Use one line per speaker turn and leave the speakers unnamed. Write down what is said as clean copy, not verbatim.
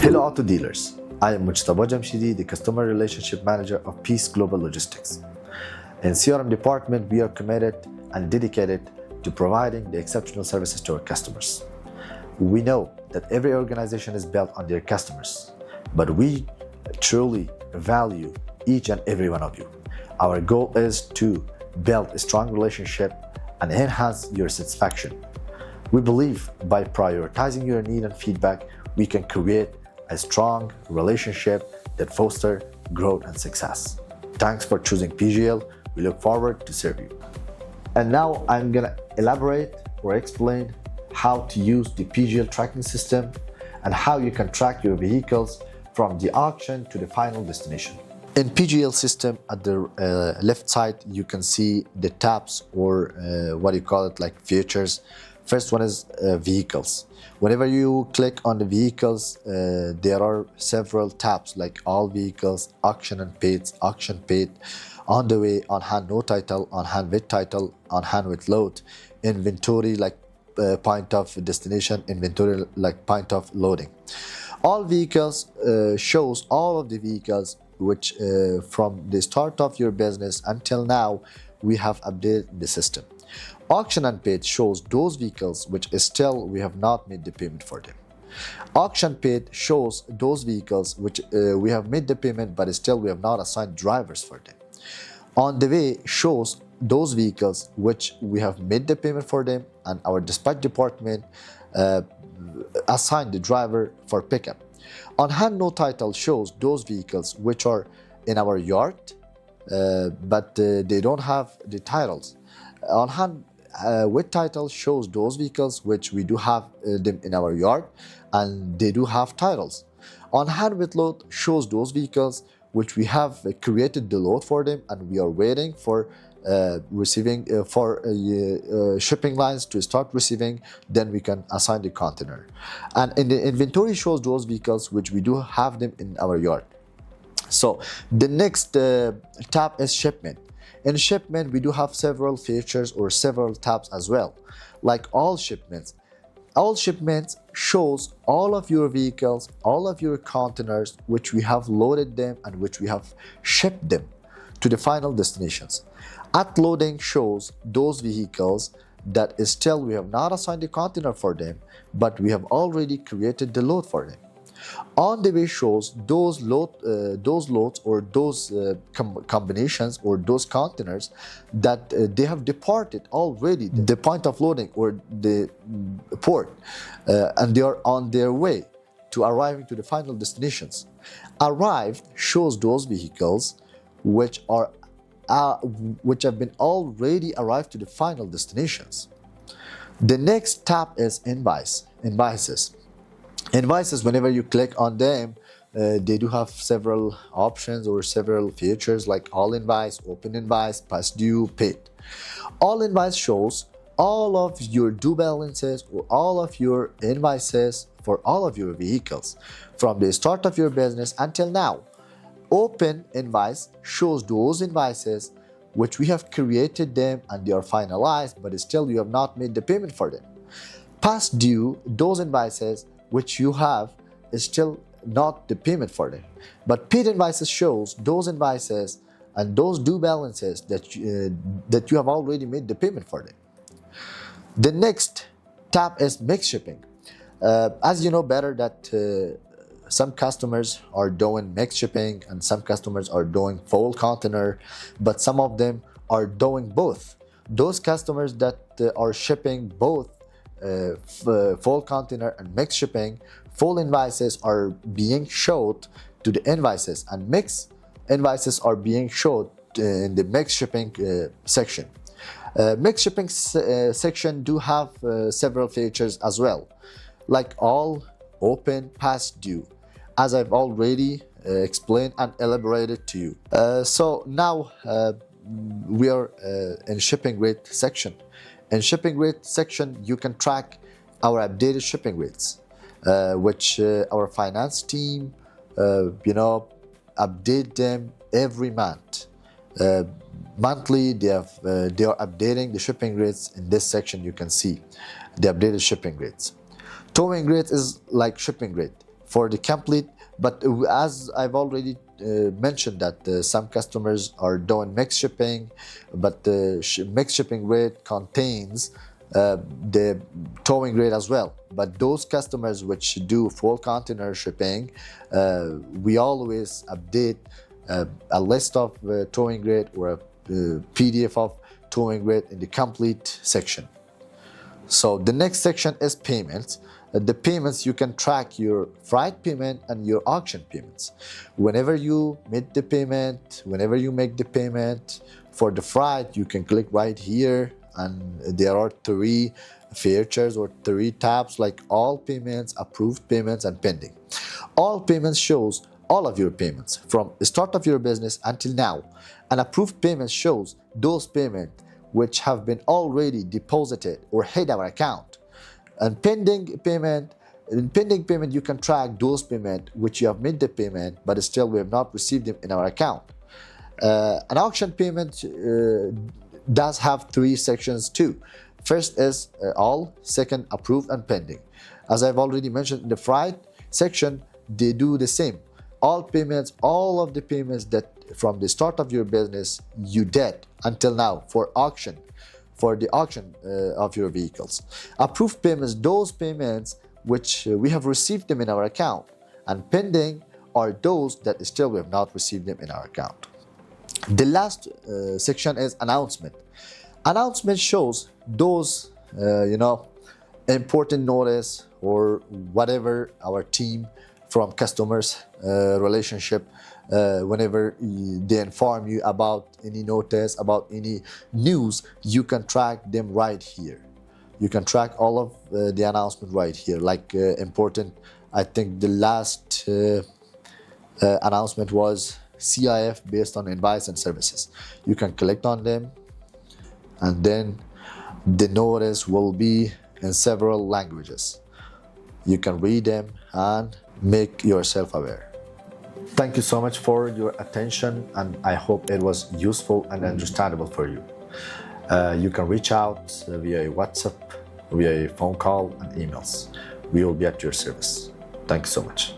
Hello auto dealers, I am Mujtaba Jamshidi, the Customer Relationship Manager of Peace Global Logistics. In CRM department, we are committed and dedicated to providing the exceptional services to our customers. We know that every organization is built on their customers, but we truly value each and every one of you. Our goal is to build a strong relationship and enhance your satisfaction. We believe by prioritizing your need and feedback, we can create a strong relationship that fosters growth and success. Thanks for choosing PGL. We look forward to serve you. And now I'm gonna elaborate or explain how to use the PGL tracking system and how you can track your vehicles from the auction to the final destination. In PGL system, at the left side, you can see the tabs or what you call it, like features. First one is vehicles. Whenever you click on the vehicles, there are several tabs like all vehicles, auction and paid, on the way, on hand no title, on hand with title, on hand with load, inventory like point of destination, inventory like point of loading. All vehicles shows all of the vehicles which from the start of your business until now we have updated the system. Auction and paid shows those vehicles which still we have not made the payment for them. Auction paid shows those vehicles which we have made the payment but still we have not assigned drivers for them. On the way shows those vehicles which we have made the payment for them and our dispatch department assigned the driver for pickup. On hand no title shows those vehicles which are in our yard but they don't have the titles. On hand with title shows those vehicles which we do have them in our yard and they do have titles. On hand with load shows those vehicles which we have created the load for them and we are waiting for receiving shipping lines to start receiving, then we can assign the container. And in the inventory shows those vehicles which we do have them in our yard. So the next tab is shipment. In shipment, we do have several features or several tabs as well, like all shipments. All shipments shows all of your vehicles, all of your containers, which we have loaded them and which we have shipped them to the final destinations. At loading shows those vehicles that is still we have not assigned a container for them, but we have already created the load for them. On the way shows those loads or those combinations or those containers that they have departed already the point of loading or the port and they are on their way to arriving to the final destinations. Arrived shows those vehicles which have been already arrived to the final destinations. The next tab is invoices. Invoices, whenever you click on them, they do have several options or several features like all invoice, open invoice, past due, paid. All invoice shows all of your due balances or all of your invoices for all of your vehicles from the start of your business until now. Open invoice shows those invoices which we have created them and they are finalized, but still you have not made the payment for them. Past due, those invoices which you have is still not the payment for them. But paid invoices shows those invoices and those due balances that you have already made the payment for them. The next tab is mixed shipping. As you know better that some customers are doing mixed shipping and some customers are doing full container, but some of them are doing both. Those customers that are shipping both full container and mixed shipping, full invoices are being showed to the invoices and mixed invoices are being showed in the mixed shipping section. Mixed shipping section do have several features as well, like all, open, past due, as I've already explained and elaborated to you. So now we are in shipping rate section. In shipping rate section, you can track our updated shipping rates, which our finance team, update them every month. Monthly, they are updating the shipping rates. In this section, you can see the updated shipping rates. Towing rate is like shipping rate. for the complete. But as I've already mentioned that some customers are doing mixed shipping, but the mixed shipping rate contains the towing rate as well. But those customers which do full container shipping, we always update a list of towing rate or a PDF of towing rate in the complete section. So the next section is payments. The payments, you can track your freight payment and your auction payments. Whenever you make the payment, for the freight, you can click right here, and there are 3 features or 3 tabs like all payments, approved payments, and pending. All payments shows all of your payments from the start of your business until now. And approved payments shows those payments which have been already deposited or hit our account. And pending payment, you can track those payments which you have made the payment, but still we have not received them in our account. An auction payment does have 3 sections too. First is all, second approved, and pending. As I've already mentioned in the freight section, they do the same. All payments, all of the payments that from the start of your business you did until now for auction, for the auction of your vehicles. Approved payments, those payments which we have received them in our account, and pending are those that still we have not received them in our account. The last section is announcement. Announcement shows those important notice or whatever our team from customers relationship, whenever they inform you about any notice, about any news, you can track them right here. You can track all of the announcement right here. Like important, I think the last announcement was CIF based on advice and services. You can click on them, and then the notice will be in several languages. You can read them and make yourself aware. Thank you so much for your attention, and I hope it was useful and understandable for you. You can reach out via a WhatsApp, via a phone call, and emails. We will be at your service. Thank you so much.